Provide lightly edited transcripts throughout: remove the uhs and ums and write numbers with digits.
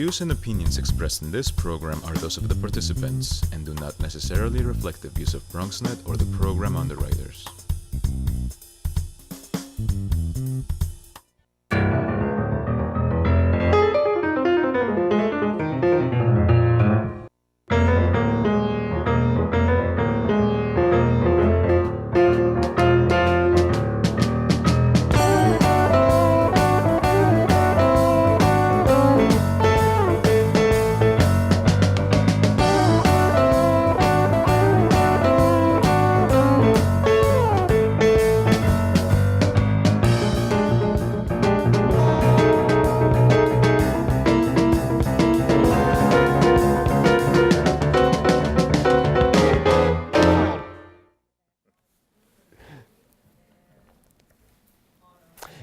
views and opinions expressed in this program are those of the participants and do not necessarily reflect the views of BronxNet or the program underwriters.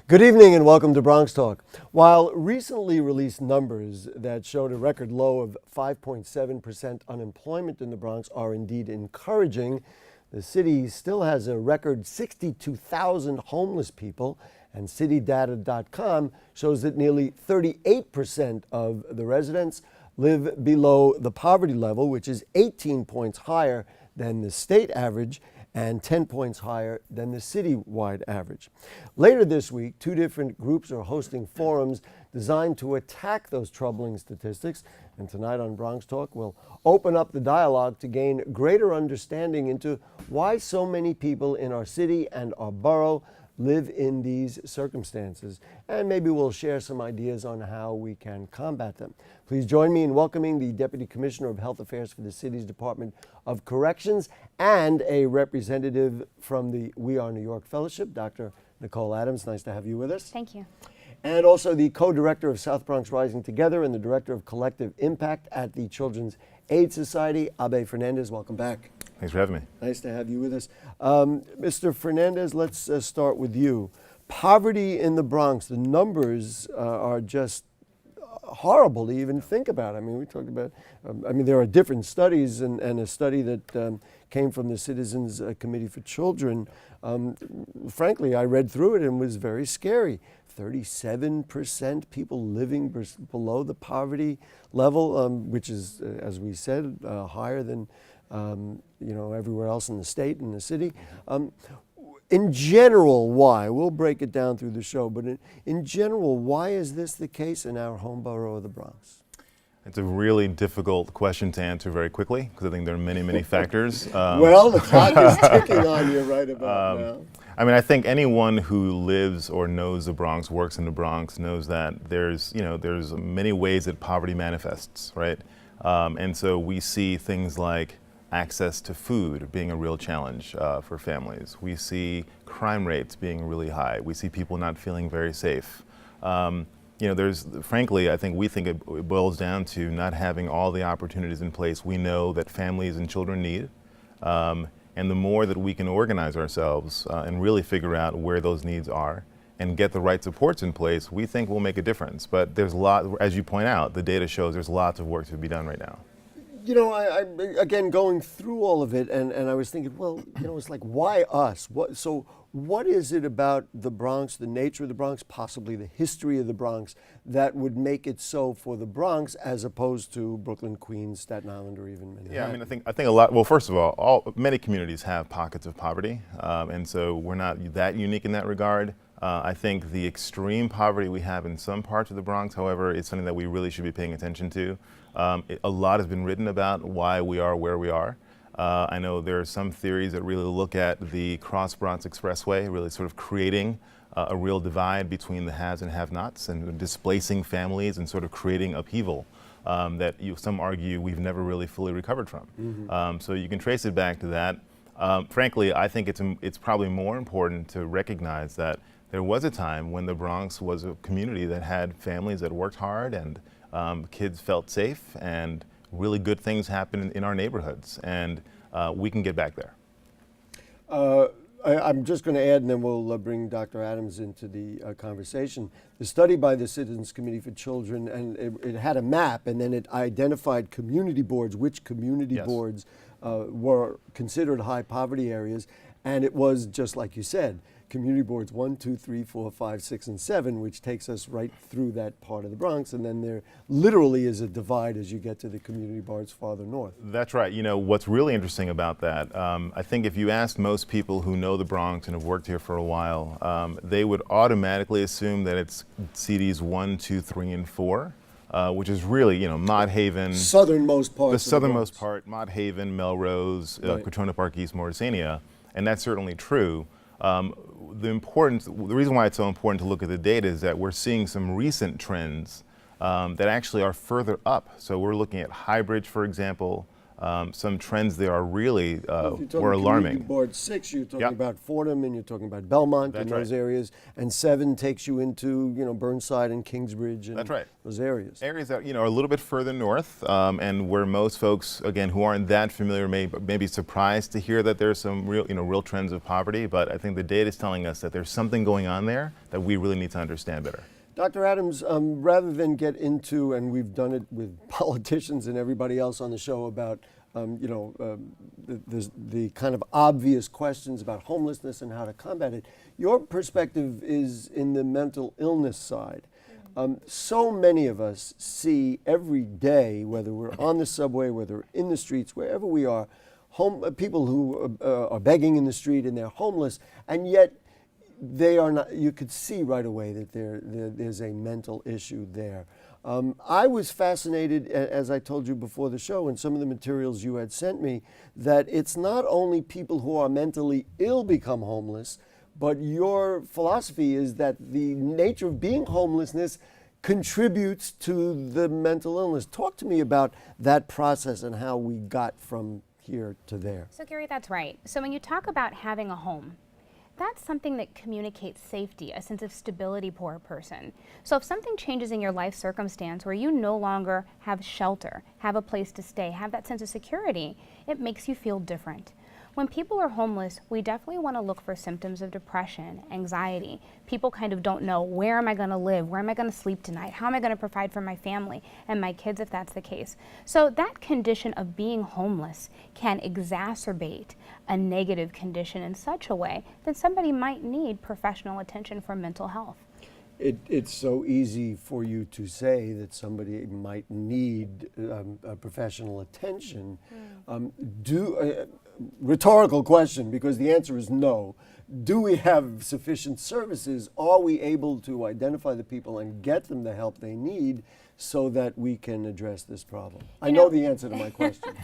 Good evening and welcome to Bronx Talk. While recently released numbers that showed a record low of 5.7% unemployment in the Bronx are indeed encouraging, the city still has a record 62,000 homeless people, and citydata.com shows that nearly 38% of the residents live below the poverty level, which is 18 points higher than the state average and 10 points higher than the citywide average. Later this week, two different groups are hosting forums designed to attack those troubling statistics. And tonight on Bronx Talk, we'll open up the dialogue to gain greater understanding into why so many people in our city and our borough live in these circumstances. And maybe we'll share some ideas on how we can combat them. Please join me in welcoming the Deputy Commissioner of Health Affairs for the city's Department of Corrections and a representative from the We Are New York Fellowship, Dr. Nicole Adams. Nice to have you with us. Thank you. And also the co-director of South Bronx Rising Together and the director of Collective Impact at the Children's Aid Society, Abe Fernandez. Welcome back. Thanks for having me. Nice to have you with us. Mr. Fernandez, let's start with you. Poverty in the Bronx, the numbers are just horrible to even think about. I mean, we talked about, there are different studies, and a study that came from the Citizens Committee for Children. Frankly, I read through it and was very scary. 37% people living below the poverty level, which is, as we said, higher than everywhere else in the state and the city. In general, why? We'll break it down through the show, but in general, why is this the case in our home borough of the Bronx? It's a really difficult question to answer very quickly because I think there are many, many factors. Well, the clock is ticking on you right about now. I think anyone who lives or knows the Bronx, works in the Bronx, knows that there's many ways that poverty manifests, right? And so we see things like access to food being a real challenge for families. We see crime rates being really high. We see people not feeling very safe. Frankly, I think it boils down to not having all the opportunities in place we know that families and children need. And the more that we can organize ourselves and really figure out where those needs are and get the right supports in place, we think will make a difference. But there's a lot, as you point out, the data shows there's lots of work to be done right now. I again, going through all of it, and I was thinking, it's like, why us? What is it about the Bronx, the nature of the Bronx, possibly the history of the Bronx, that would make it so for the Bronx as opposed to Brooklyn, Queens, Staten Island, or even Manhattan? Yeah, I think a lot. Well, first of all, many communities have pockets of poverty, and so we're not that unique in that regard. I think the extreme poverty we have in some parts of the Bronx, however, is something that we really should be paying attention to. A lot has been written about why we are where we are. I know there are some theories that really look at the Cross Bronx Expressway, really sort of creating a real divide between the haves and have-nots and displacing families and sort of creating upheaval that some argue we've never really fully recovered from. Mm-hmm. So you can trace it back to that. Frankly, I think it's probably more important to recognize that there was a time when the Bronx was a community that had families that worked hard and kids felt safe and really good things happen in our neighborhoods, and we can get back there. I'm just going to add, and then we'll bring Dr. Adams into the conversation. The study by the Citizens Committee for Children, and it had a map, and then it identified community boards, which community Yes. boards were considered high poverty areas, and it was, just like you said, community boards 1, 2, 3, 4, 5, 6, and 7, which takes us right through that part of the Bronx. And then there literally is a divide as you get to the community boards farther north. That's right. You know, what's really interesting about that, I think if you asked most people who know the Bronx and have worked here for a while, they would automatically assume that it's CDs 1, 2, 3, and 4. Which is really, you know, Mott Haven. Southernmost part. The southernmost part, Mott Haven, Melrose, Crotona Park, East Morrisania, and that's certainly true. The reason why it's so important to look at the data is that we're seeing some recent trends that actually are further up. So we're looking at Highbridge, for example. Some trends there are really were alarming. Board 6, you're talking about Fordham, and you're talking about Belmont and those areas, and 7 takes you into, you know, Burnside and Kingsbridge and those areas. Areas that, you know, are a little bit further north, and where most folks, again, who aren't that familiar may be surprised to hear that there's some real trends of poverty. But I think the data is telling us that there's something going on there that we really need to understand better. Dr. Adams, rather than get into, and we've done it with politicians and everybody else on the show about, the kind of obvious questions about homelessness and how to combat it, your perspective is in the mental illness side. So many of us see every day, whether we're on the subway, whether we're in the streets, wherever we are, people who are begging in the street and they're homeless, and yet they are not. You could see right away that there's a mental issue there. I was fascinated, as I told you before the show, in some of the materials you had sent me, that it's not only people who are mentally ill become homeless, but your philosophy is that the nature of being homelessness contributes to the mental illness. Talk to me about that process and how we got from here to there. So Gary, that's right. So when you talk about having a home, that's something that communicates safety, a sense of stability for a person. So if something changes in your life circumstance where you no longer have shelter, have a place to stay, have that sense of security, it makes you feel different. When people are homeless, we definitely want to look for symptoms of depression, anxiety. People kind of don't know, where am I going to live? Where am I going to sleep tonight? How am I going to provide for my family and my kids if that's the case? So that condition of being homeless can exacerbate a negative condition in such a way that somebody might need professional attention for mental health. It's so easy for you to say that somebody might need professional attention. Rhetorical question, because the answer is no. Do we have sufficient services? Are we able to identify the people and get them the help they need so that we can address this problem? I know the answer to my question.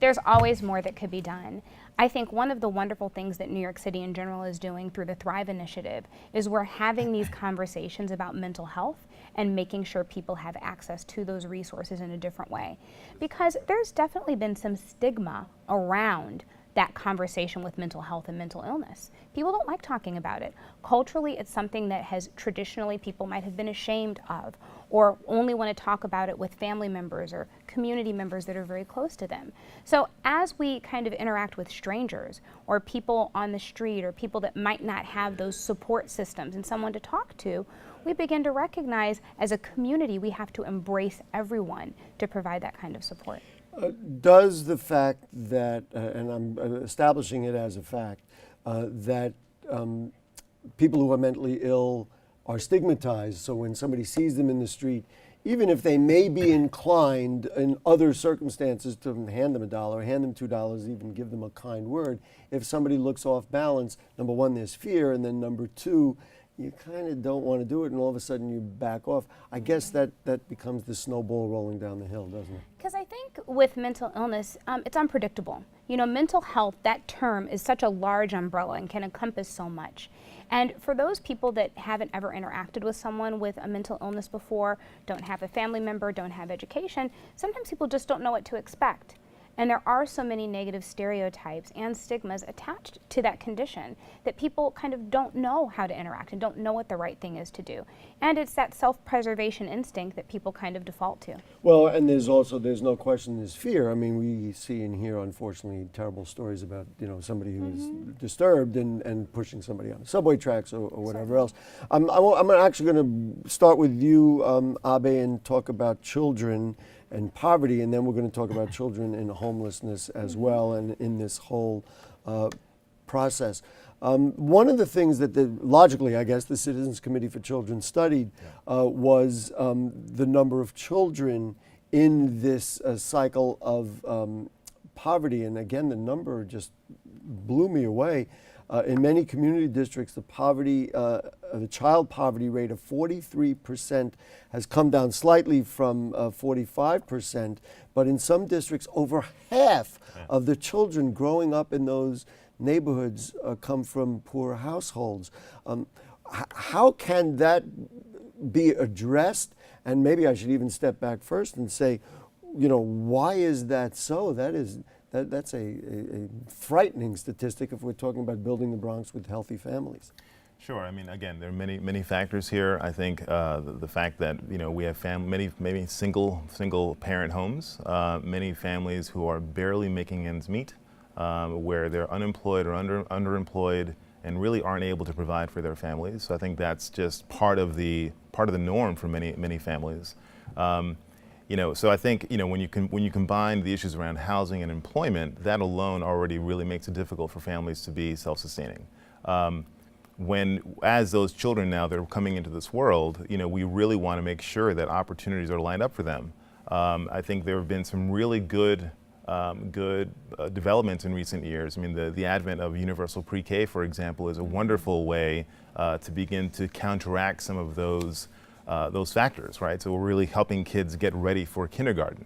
There's always more that could be done. I think one of the wonderful things that New York City in general is doing through the Thrive Initiative is we're having these conversations about mental health and making sure people have access to those resources in a different way. Because there's definitely been some stigma around that conversation with mental health and mental illness. People don't like talking about it. Culturally, it's something that has traditionally people might have been ashamed of, or only want to talk about it with family members or community members that are very close to them. So as we kind of interact with strangers or people on the street or people that might not have those support systems and someone to talk to, we begin to recognize as a community we have to embrace everyone to provide that kind of support. Does the fact that, and I'm establishing it as a fact, that people who are mentally ill are stigmatized, so when somebody sees them in the street, even if they may be inclined in other circumstances to hand them $1, hand them $2, even give them a kind word, if somebody looks off balance, number one, there's fear, and then number two, you kind of don't want to do it, and all of a sudden you back off. I guess that becomes the snowball rolling down the hill, doesn't it? Because I think with mental illness, it's unpredictable. You know, mental health, that term is such a large umbrella and can encompass so much. And for those people that haven't ever interacted with someone with a mental illness before, don't have a family member, don't have education, sometimes people just don't know what to expect. And there are so many negative stereotypes and stigmas attached to that condition that people kind of don't know how to interact and don't know what the right thing is to do. And it's that self-preservation instinct that people kind of default to. Well, and there's no question there's fear. I mean, we see and hear, unfortunately, terrible stories about, somebody who's disturbed and pushing somebody on the subway tracks or whatever else. I'm actually going to start with you, Abe, and talk about children and poverty, and then we're going to talk about children in homelessness as well, and in this whole process. One of the things that, logically, I guess, the Citizens Committee for Children studied was the number of children in this cycle of poverty. And again, the number just blew me away. In many community districts, the child poverty rate of 43% has come down slightly from 45%, but in some districts, over half of the children growing up in those neighborhoods come from poor households. How can that be addressed? And maybe I should even step back first and say, why is that so? That's a frightening statistic if we're talking about building the Bronx with healthy families. Sure. I mean, again, there are many factors here. I think the fact that we have many single parent homes, many families who are barely making ends meet, where they're unemployed or underemployed, and really aren't able to provide for their families. So I think that's just part of the norm for many families. So I think when you combine the issues around housing and employment, that alone already really makes it difficult for families to be self-sustaining. As those children now that are coming into this world, we really want to make sure that opportunities are lined up for them. I think there have been some really good developments in recent years. I mean, the advent of universal pre-K, for example, is a wonderful way to begin to counteract some of those factors, right? So we're really helping kids get ready for kindergarten.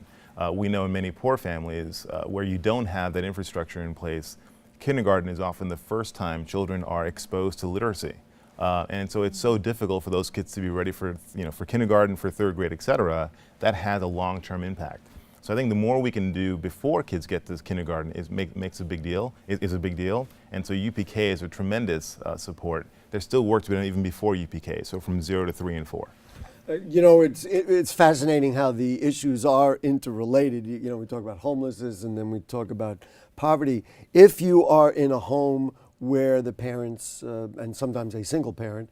We know in many poor families where you don't have that infrastructure in place, kindergarten is often the first time children are exposed to literacy. And so it's so difficult for those kids to be ready for kindergarten, for third grade, et cetera. That has a long-term impact. So I think the more we can do before kids get to kindergarten is a big deal. And so UPK is a tremendous support. There's still work to be done even before UPK, so from 0 to 3 and 4. It's fascinating how the issues are interrelated. We talk about homelessness and then we talk about poverty. If you are in a home where the parents, and sometimes a single parent,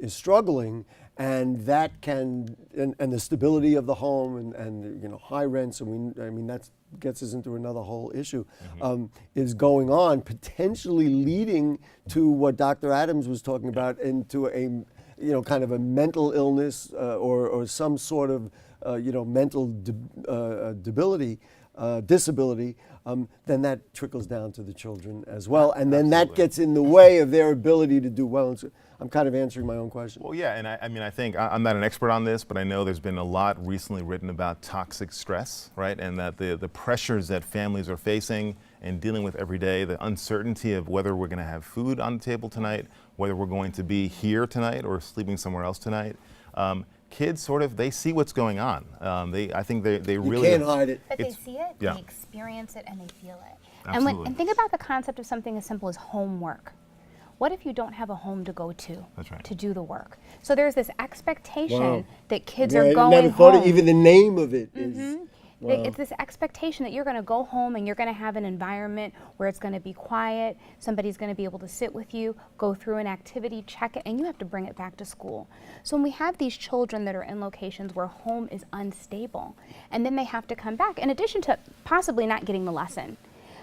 is struggling, and that and the stability of the home and high rents, and that gets us into another whole issue, is going on, potentially leading to what Dr. Adams was talking about, into a kind of a mental illness or some sort of mental disability, then that trickles down to the children as well, and then that gets in the way of their ability to do well. And so I'm kind of answering my own question. Well, yeah, and I think I'm not an expert on this, but I know there's been a lot recently written about toxic stress, right? And that the pressures that families are facing and dealing with every day, the uncertainty of whether we're going to have food on the table tonight, whether we're going to be here tonight or sleeping somewhere else tonight. Kids they see what's going on. I think they really can't hide it. But they see it, they experience it, and they feel it. Absolutely. And think about the concept of something as simple as homework. What if you don't have a home to go to? That's right. To do the work? So there's this expectation Wow. that kids Yeah, are I going never home. thought of even the name of it is. Wow. It's this expectation that you're going to go home and you're going to have an environment where it's going to be quiet, somebody's going to be able to sit with you, go through an activity, check it, and you have to bring it back to school. So when we have these children that are in locations where home is unstable, and then they have to come back, in addition to possibly not getting the lesson,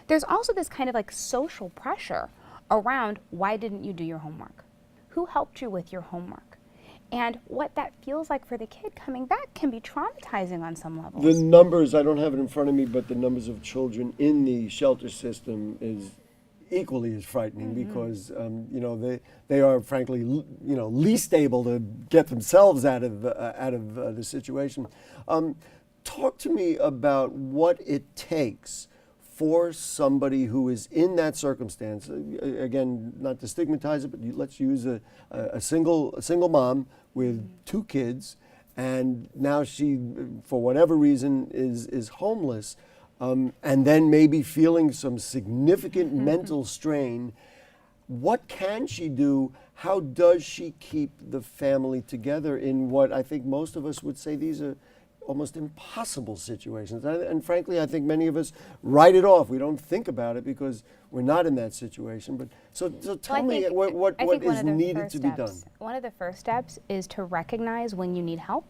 there's also this kind of social pressure around, why didn't you do your homework? Who helped you with your homework? And what that feels like for the kid coming back can be traumatizing on some levels. The numbers, I don't have it in front of me, but the numbers of children in the shelter system is equally as frightening because they are frankly least able to get themselves out of the situation. Talk to me about what it takes for somebody who is in that circumstance. Again, not to stigmatize it, but let's use a single mom with 2 kids, and now she, for whatever reason, is homeless, and then maybe feeling some significant mental strain. What can she do? How does she keep the family together in what I think most of us would say these are almost impossible situations? And frankly, I think many of us write it off. We don't think about it because we're not in that situation. But so tell me what is needed to be done. One of the first steps is to recognize when you need help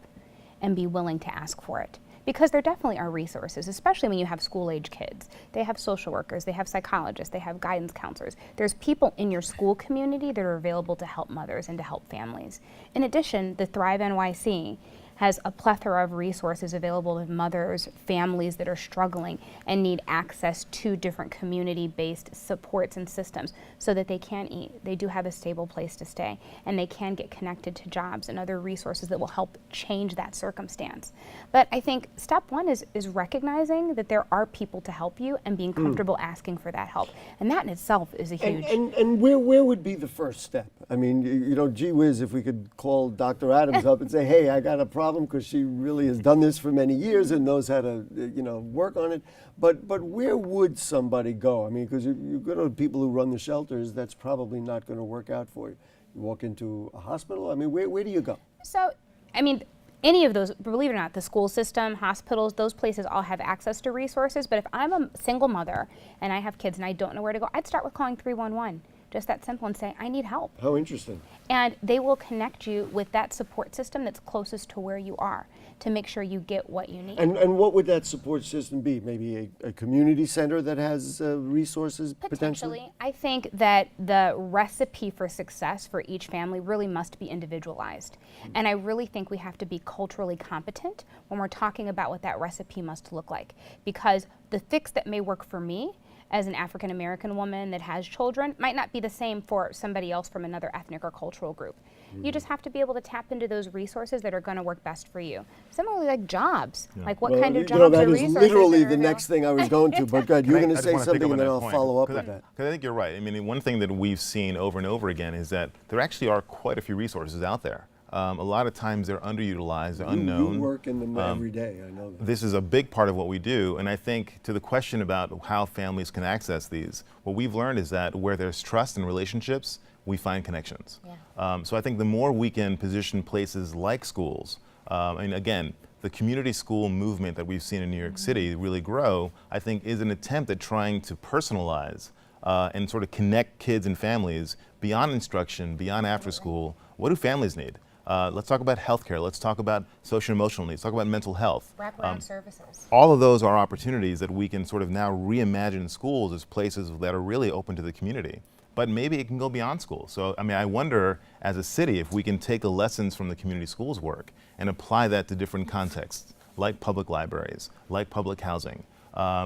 and be willing to ask for it. because there definitely are resources, especially when you have school-age kids. They have social workers, they have psychologists, they have guidance counselors. There's people in your school community that are available to help mothers and to help families. In addition, the Thrive NYC has a plethora of resources available to mothers, families that are struggling and need access to different community-based supports and systems so that they can eat, they do have a stable place to stay, and they can get connected to jobs and other resources that will help change that circumstance. But I think step one is recognizing that there are people to help you and being comfortable asking for that help. And that in itself is a huge... And where would be the first step? I mean, you know, gee whiz, if we could call Dr. Adams up and say, hey, I got a problem, because she really has done this for many years and knows how to, you know, work on it. But where would somebody go? I mean, because you go to people who run the shelters, that's probably not going to work out for you. You walk into a hospital, I mean, where do you go? So, I mean, any of those, believe it or not, the school system, hospitals, those places all have access to resources. But if I'm a single mother and I have kids and I don't know where to go, I'd start with calling 311. Just that simple, and say, I need help. How interesting. And they will connect you with that support system that's closest to where you are to make sure you get what you need. And what would that support system be? Maybe a community center that has resources potentially? I think that the recipe for success for each family really must be individualized. And I really think we have to be culturally competent when we're talking about what that recipe must look like. Because the fix that may work for me as an African American woman that has children might not be the same for somebody else from another ethnic or cultural group. You just have to be able to tap into those resources that are going to work best for you. Similarly, like jobs, like what kind of jobs you know, that or is resources literally are the next thing I was going to, but God, you're going to say something and then I'll follow up with that. Because I think you're right. I mean, one thing that we've seen over and over again is that there actually are quite a few resources out there. A lot of times they're underutilized, they're unknown. You work in them every day, I know that. This is a big part of what we do, and I think to the question about how families can access these, what we've learned is that where there's trust and relationships, we find connections. Yeah. So I think the more we can position places like schools, and again, the community school movement that we've seen in New York City really grow, I think is an attempt at trying to personalize and sort of connect kids and families beyond instruction, beyond after school. What do families need? Let's talk about healthcare. Let's talk about social emotional needs. Talk about mental health. Wraparound services. All of those are opportunities that we can sort of now reimagine schools as places that are really open to the community. But maybe it can go beyond school. So, I mean, I wonder as a city if we can take the lessons from the community schools work and apply that to different contexts, like public libraries, like public housing,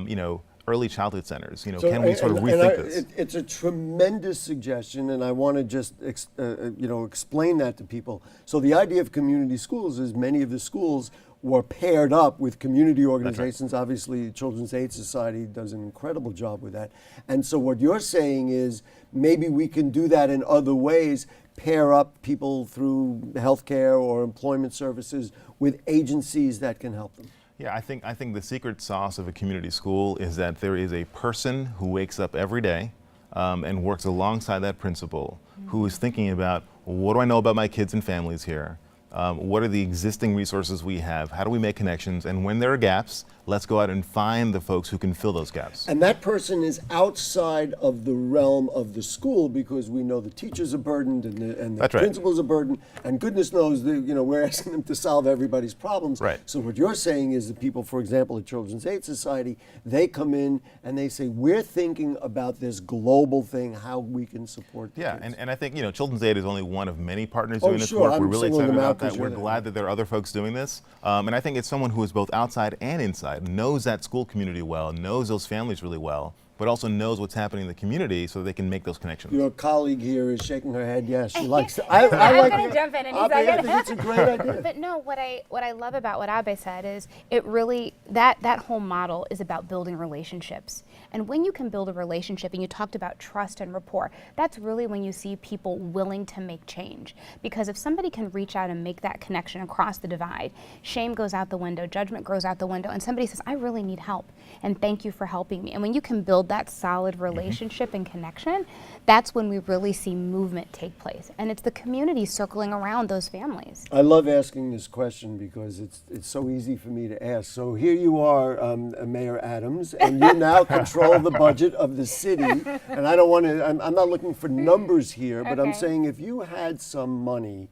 you know, early childhood centers. You know, can we sort of rethink this? It's a tremendous suggestion, and I want to just you know, explain that to people. So the idea of community schools is many of the schools were paired up with community organizations. Right. Obviously, Children's Aid Society does an incredible job with that. And so what you're saying is maybe we can do that in other ways, pair up people through healthcare or employment services with agencies that can help them. Yeah, I think the secret sauce of a community school is that there is a person who wakes up every day and works alongside that principal, who is thinking about, what do I know about my kids and families here? What are the existing resources we have? How do we make connections? And when there are gaps, let's go out and find the folks who can fill those gaps. And that person is outside of the realm of the school, because we know the teachers are burdened and the principals are burdened, and goodness knows, you know, we're asking them to solve everybody's problems. Right. So what you're saying is the people, for example, at Children's Aid Society, they come in and they say, we're thinking about this global thing, how we can support the kids. And I think, you know, Children's Aid is only one of many partners doing this work. We're really excited about that. We're glad that there are other folks doing this. And I think it's someone who is both outside and inside, knows that school community well, knows those families really well, but also knows what's happening in the community so they can make those connections. Your colleague here is shaking her head. Yes, she likes it. I'm going to jump in any second. I think it's a great idea. But no, what I love about what Abe said is it really, that whole model is about building relationships. And when you can build a relationship, and you talked about trust and rapport, that's really when you see people willing to make change. Because if somebody can reach out and make that connection across the divide, shame goes out the window, judgment goes out the window, and somebody says, I really need help, and thank you for helping me. And when you can build that solid relationship and connection, that's when we really see movement take place. And it's the community circling around those families. I love asking this question because it's so easy for me to ask. So here you are, Mayor Adams, and you now control the budget of the city. And I don't want to, I'm not looking for numbers here, but I'm saying if you had some money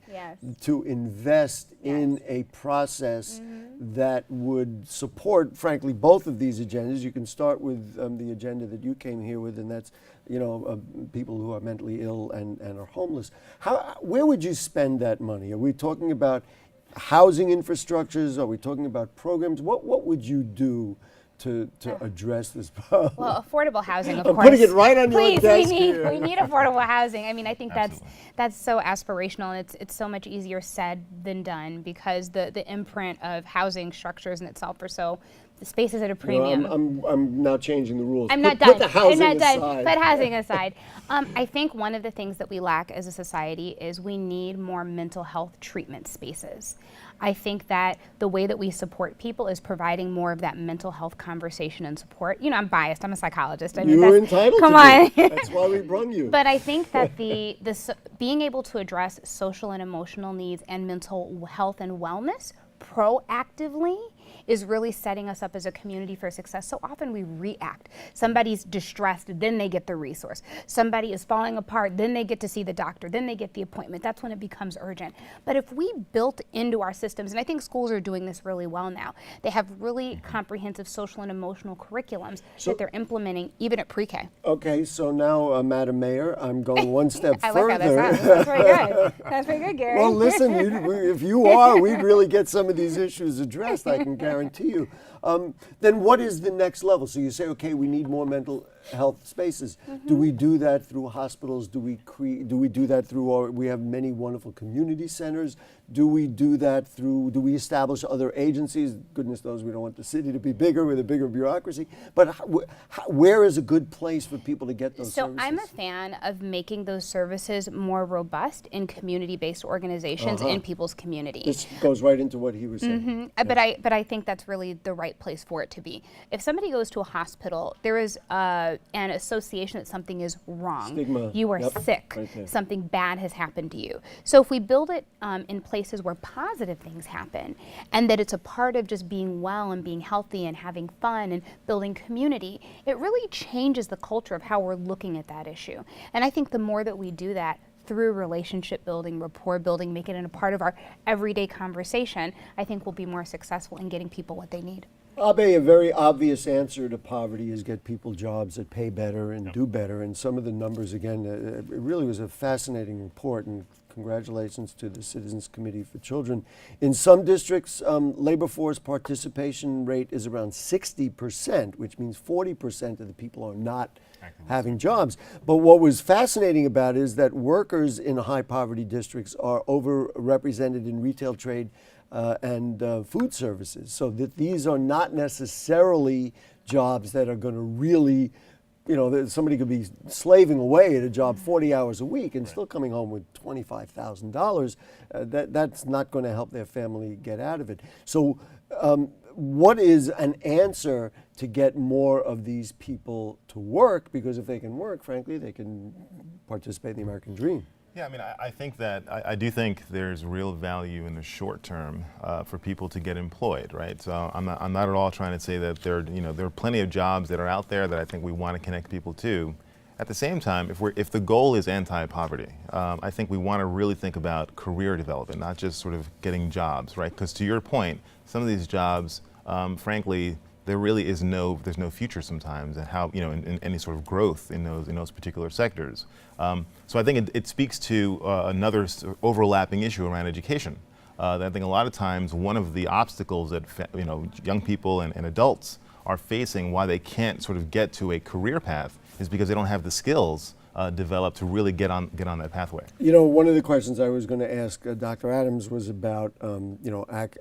to invest in a process that would support, frankly, both of these agendas. You can start with the agenda that you came here with, and that's, people who are mentally ill and are homeless. Where would you spend that money? Are we talking about housing infrastructures? Are we talking about programs? What would you do to address this problem? Well, affordable housing, of I'm course. putting it right on your desk we here. need affordable housing. I mean, I think Absolutely. that's so aspirational, and it's so much easier said than done, because the imprint of housing structures in itself are so, the space is at a premium. I'm now changing the rules. I'm not Put done. the housing I'm not done. aside. Put housing aside. I think one of the things that we lack as a society is we need more mental health treatment spaces. I think that the way that we support people is providing more of that mental health conversation and support. I'm biased. I'm a psychologist. I mean, You're entitled come to on. be. That's why we brung you. But I think that being able to address social and emotional needs and mental health and wellness proactively is really setting us up as a community for success. So often we react. Somebody's distressed, then they get the resource. Somebody is falling apart, then they get to see the doctor, then they get the appointment. That's when it becomes urgent. But if we built into our systems, and I think schools are doing this really well now, they have really comprehensive social and emotional curriculums that they're implementing even at pre-K. Okay, so now, Madam Mayor, I'm going one step I further. like how that sounds. That's pretty good. That's pretty good, Gary. Well, listen, if you are, we'd really get some of these issues addressed, I can guarantee you. Then what is the next level? So you say, okay, we need more mental health spaces. Do we do that through hospitals? Do we do that through we have many wonderful community centers? Do we do that through, do we establish other agencies? Goodness knows we don't want the city to be bigger with a bigger bureaucracy. But where is a good place for people to get those services? So I'm a fan of making those services more robust in community-based organizations in people's community. This goes right into what he was saying. But I think that's really the right place for it to be. If somebody goes to a hospital, there is an association that something is wrong. Stigma. You are Yep. sick. Right there. Something bad has happened to you. So if we build it in places where positive things happen, and that it's a part of just being well and being healthy and having fun and building community, it really changes the culture of how we're looking at that issue. And I think the more that we do that through relationship building, rapport building, make it a part of our everyday conversation, I think we'll be more successful in getting people what they need. Abe, a very obvious answer to poverty is get people jobs that pay better and do better. And some of the numbers, again, it really was a fascinating report, and congratulations to the Citizens Committee for Children. In some districts, labor force participation rate is around 60%, which means 40% of the people are not having jobs. But what was fascinating about it is that workers in high poverty districts are overrepresented in retail trade and food services, so that these are not necessarily jobs that are going to really, somebody could be slaving away at a job 40 hours a week and still coming home with $25,000. That's not going to help their family get out of it. So what is an answer to get more of these people to work? Because if they can work, frankly, they can participate in the American dream. Yeah, I mean, I think that, I do think there's real value in the short term for people to get employed, right? So I'm not at all trying to say that there are plenty of jobs that are out there that I think we want to connect people to. At the same time, if the goal is anti-poverty, I think we want to really think about career development, not just sort of getting jobs, right? Because to your point, some of these jobs, frankly, there really is there's no future sometimes, and how, in any sort of growth in those particular sectors. So I think it speaks to another overlapping issue around education. That I think a lot of times one of the obstacles that young people and adults are facing, why they can't sort of get to a career path, is because they don't have the skills developed to really get on that pathway. One of the questions I was going to ask Dr. Adams was about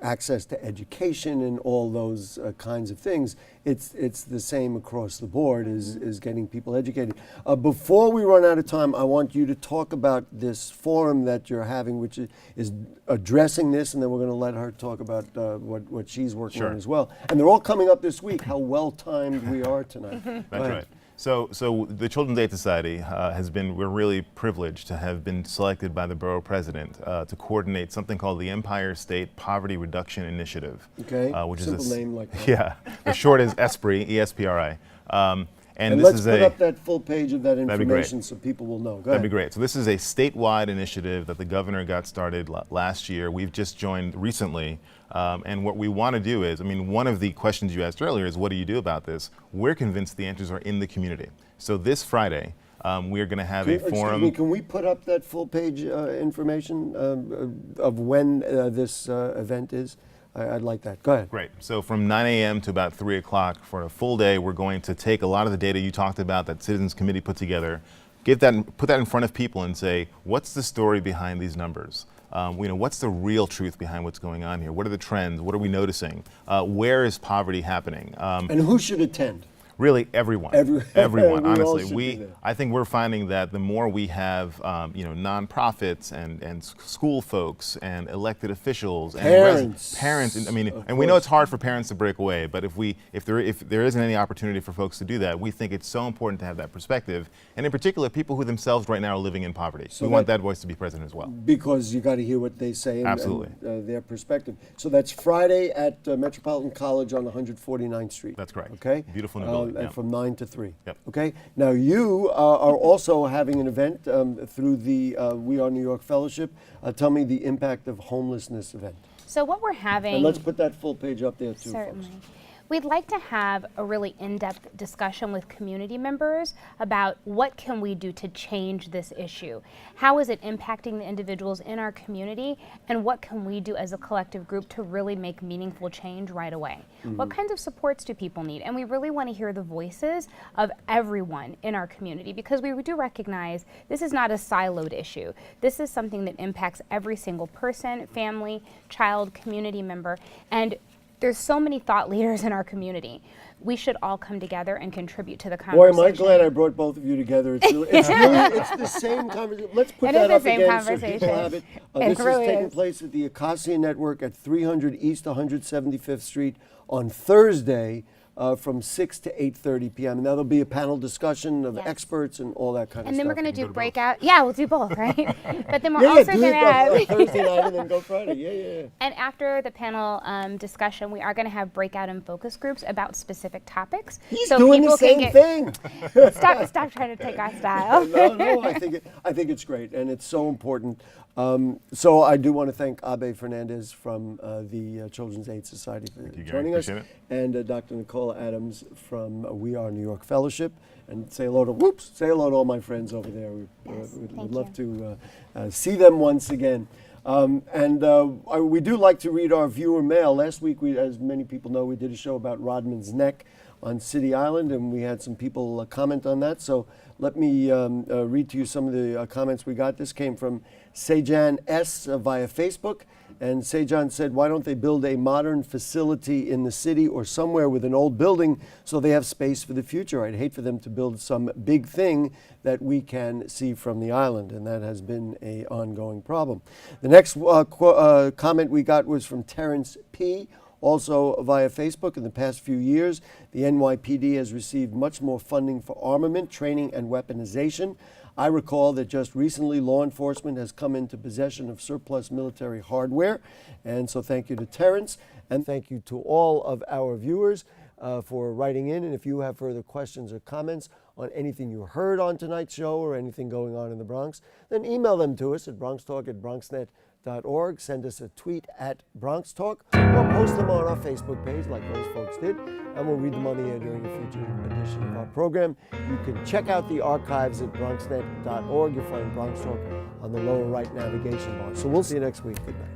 access to education and all those kinds of things. It's the same across the board is getting people educated. Before we run out of time, I want you to talk about this forum that you're having, which is addressing this, and then we're going to let her talk about what she's working on as well. And they're all coming up this week. How well timed we are tonight. That's right. So the Children's Aid Society we're really privileged to have been selected by the borough president to coordinate something called the Empire State Poverty Reduction Initiative. Okay, which simple is name like that. Yeah, the short is ESPRI, E-S-P-R-I. And this let's is put up that full page of that information great. so people will know. Go That'd ahead. be great. So this is a statewide initiative that the governor got started last year. We've just joined recently And what we want to do is, I mean, one of the questions you asked earlier is, what do you do about this? We're convinced the answers are in the community. So this Friday, we're going to have a forum. Excuse me, can we put up that full page information of when this event is? I'd like that. Go ahead. Great. So from 9 a.m. to about 3 o'clock for a full day, we're going to take a lot of the data you talked about that Citizens Committee put together, put that in front of people and say, what's the story behind these numbers? What's the real truth behind what's going on here? What are the trends? What are we noticing? Where is poverty happening? And who should attend? Really, everyone. Everyone. Honestly, I think we're finding that the more we have, nonprofits and school folks and elected officials and parents. I mean, and we know it's hard for parents to break away, but if there isn't any opportunity for folks to do that, we think it's so important to have that perspective, and in particular, people who themselves right now are living in poverty. So we want that voice to be present as well. Because you got to hear what they say and their perspective. So that's Friday at Metropolitan College on 149th Street. That's correct. Okay. Beautiful new building. And from 9 to 3. Yep. Okay. Now you are also having an event through the We Are New York Fellowship. Tell me the impact of homelessness event. So what we're having. And let's put that full page up there too. Certainly. Folks. We'd like to have a really in-depth discussion with community members about what can we do to change this issue. How is it impacting the individuals in our community, and what can we do as a collective group to really make meaningful change right away? Mm-hmm. What kinds of supports do people need? And we really want to hear the voices of everyone in our community, because we do recognize this is not a siloed issue. This is something that impacts every single person, family, child, community member, and there's so many thought leaders in our community. We should all come together and contribute to the conversation. Boy, am I glad I brought both of you together. It's the same conversation. Let's put that up again so people have it. This is taking place at the Acacia Network at 300 East 175th Street on Thursday from 6 to 8:30 p.m. And that'll be a panel discussion of experts and all that kind of stuff. And then we're going to do breakout. Yeah, we'll do both, right? But then we're also going to have Thursday night and then go Friday. Yeah. And after the panel discussion, we are going to have breakout and focus groups about specific topics. He's doing the same thing. Stop trying to take our style. No, I think it's great, and it's so important. So I do want to thank Abe Fernandez from the Children's Aid Society for joining us, and Dr. Nicole Adams from We Are New York Fellowship, and say hello to all my friends over there. We'd love to see them once again. We do like to read our viewer mail. Last week, as many people know, we did a show about Rodman's Neck on City Island, and we had some people comment on that. So let me read to you some of the comments we got. This came from Sejan S. Via Facebook. And Sejan said, why don't they build a modern facility in the city or somewhere with an old building so they have space for the future? I'd hate for them to build some big thing that we can see from the island, and that has been an ongoing problem. The next comment we got was from Terrence P., also via Facebook. In the past few years, the NYPD has received much more funding for armament, training, and weaponization. I recall that just recently law enforcement has come into possession of surplus military hardware. And so thank you to Terrence, and thank you to all of our viewers for writing in. And if you have further questions or comments on anything you heard on tonight's show or anything going on in the Bronx, then email them to us at BronxTalk@BronxNet.org. Send us a tweet at BronxTalk, or post them on our Facebook page like those folks did, and we'll read them on the air during a future edition of our program. You can check out the archives at BronxNet.org. You'll find Bronx Talk on the lower right navigation bar. So we'll see you next week. Good night.